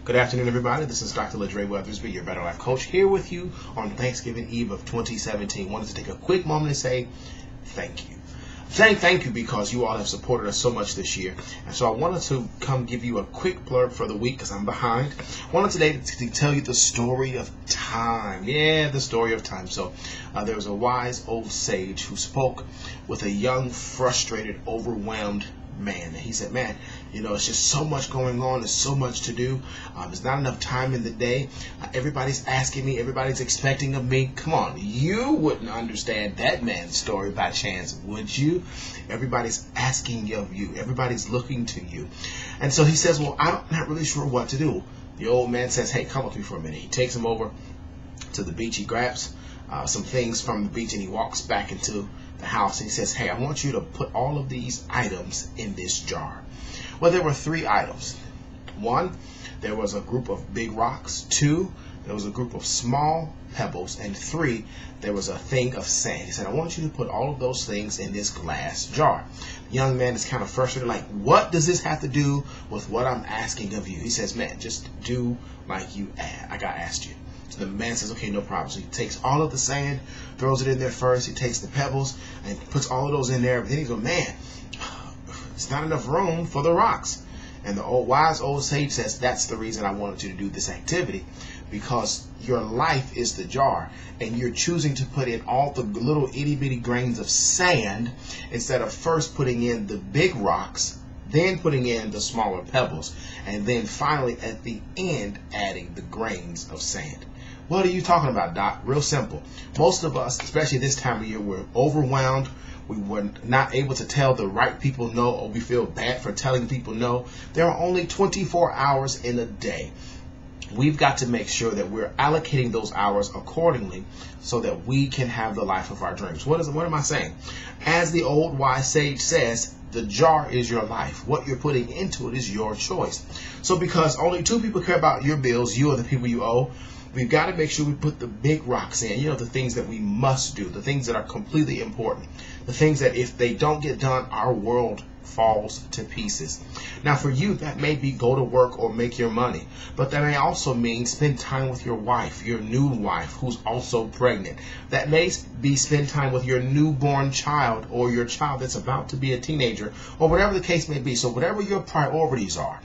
Good afternoon, everybody. This is Dr. LaDre Weathersby, your Better Life Coach, here with you on Thanksgiving Eve of 2017. Wanted to take a quick moment to say thank you. Saying thank you because you all have supported us so much this year. And so I wanted to come give you a quick blurb for the week because I'm behind. I wanted today to tell you the story of time. Yeah, the story of time. So there was a wise old sage who spoke with a young, frustrated, overwhelmed man. And he said, man, it's just so much going on. There's so much to do. There's not enough time in the day. Everybody's asking me. Everybody's expecting of me. Come on. You wouldn't understand that man's story by chance, would you? Everybody's asking of you. Everybody's looking to you. And so he says, well, I'm not really sure what to do. The old man says, hey, come with me for a minute. He takes him over to the beach. He grabs some things from the beach and he walks back into the house. And he says, hey, I want you to put all of these items in this jar. Well, there were 3 items. 1, there was a group of big rocks. 2, there was a group of small pebbles. And 3, there was a thing of sand. He said, I want you to put all of those things in this glass jar. The young man is kind of frustrated, like, what does this have to do with what I'm asking of you? He says, man, just do like I got asked you. So the man says, okay, no problem. So he takes all of the sand, throws it in there first. He takes the pebbles and puts all of those in there. But then he goes, man, it's not enough room for the rocks. And the wise old sage says, that's the reason I wanted you to do this activity, because your life is the jar, and you're choosing to put in all the little itty bitty grains of sand instead of first putting in the big rocks, then putting in the smaller pebbles, and then finally at the end adding the grains of sand. What are you talking about, Doc? Real simple. Most of us, especially this time of year, we're overwhelmed. We were not able to tell the right people no, or we feel bad for telling people no. There are only 24 hours in a day. We've got to make sure that we're allocating those hours accordingly so that we can have the life of our dreams. What am I saying? As the old wise sage says, the jar is your life. What you're putting into it is your choice. So because only 2 people care about your bills, you or the people you owe, we've got to make sure we put the big rocks in, the things that we must do, the things that are completely important, the things that if they don't get done, our world falls to pieces. Now for you, that may be go to work or make your money, but that may also mean spend time with your wife, your new wife who's also pregnant. That may be spend time with your newborn child or your child that's about to be a teenager, or whatever the case may be. So whatever your priorities are,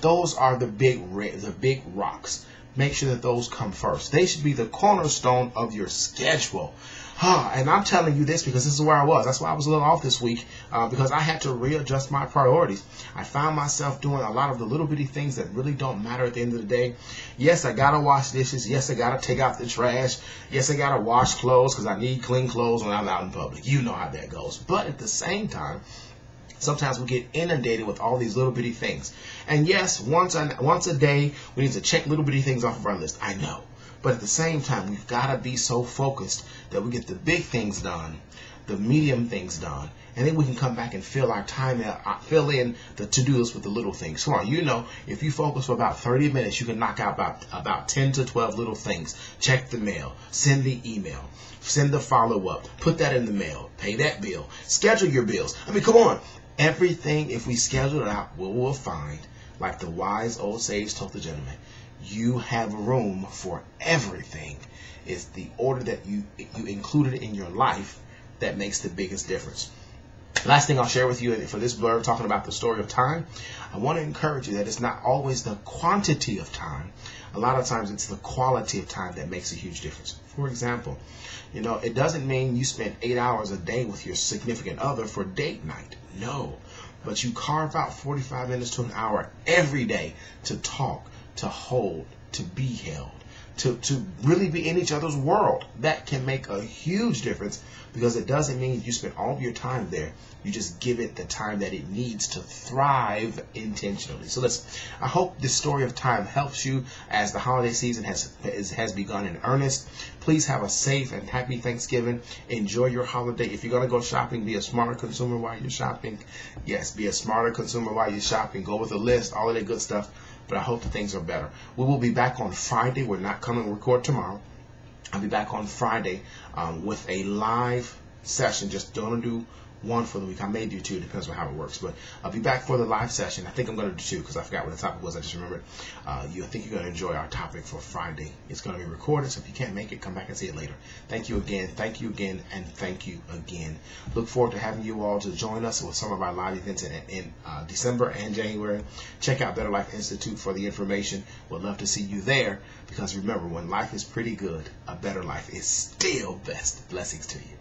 those are the big rocks. Make sure that those come first. They should be the cornerstone of your schedule. And I'm telling you this because this is where I was. That's why I was a little off this week, because I had to readjust my priorities. I found myself doing a lot of the little bitty things that really don't matter at the end of the day. Yes, I got to wash dishes. Yes, I got to take out the trash. Yes, I got to wash clothes because I need clean clothes when I'm out in public. You know how that goes. But at the same time, sometimes we get inundated with all these little bitty things. And yes, once a day, we need to check little bitty things off of our list. I know. But at the same time, we've got to be so focused that we get the big things done, the medium things done, and then we can come back and fill our time out, fill in the to-dos with the little things. Come on, if you focus for about 30 minutes, you can knock out about 10 to 12 little things. Check the mail, send the email, send the follow-up, put that in the mail, pay that bill, schedule your bills. I mean, come on. Everything, if we schedule it out, we'll find, like the wise old sage told the gentleman, you have room for everything. It's the order that you included in your life that makes the biggest difference. Last thing I'll share with you for this blurb, talking about the story of time, I want to encourage you that it's not always the quantity of time. A lot of times it's the quality of time that makes a huge difference. For example, it doesn't mean you spend 8 hours a day with your significant other for date night. No. But you carve out 45 minutes to an hour every day to talk, to hold, to be held, to really be in each other's world. That can make a huge difference, because it doesn't mean you spend all of your time there. You just give it the time that it needs to thrive intentionally. So I hope this story of time helps you as the holiday season has begun in earnest. Please have a safe and happy Thanksgiving. Enjoy your holiday. If you're going to go shopping, be a smarter consumer while you're shopping. Yes, be a smarter consumer while you're shopping. Go with a list, all of that good stuff. But I hope that things are better. We will be back on Friday. We're not coming to record tomorrow. I'll be back on Friday with a live session, just going to do one for the week. I may do two, depends on how it works. But I'll be back for the live session. I think I'm going to do two because I forgot what the topic was. I just remembered. I think you're going to enjoy our topic for Friday. It's going to be recorded, so if you can't make it, come back and see it later. Thank you again, and thank you again. Look forward to having you all to join us with some of our live events in December and January. Check out Better Life Institute for the information. We'd love to see you there because remember, when life is pretty good, a better life is still best. Blessings to you.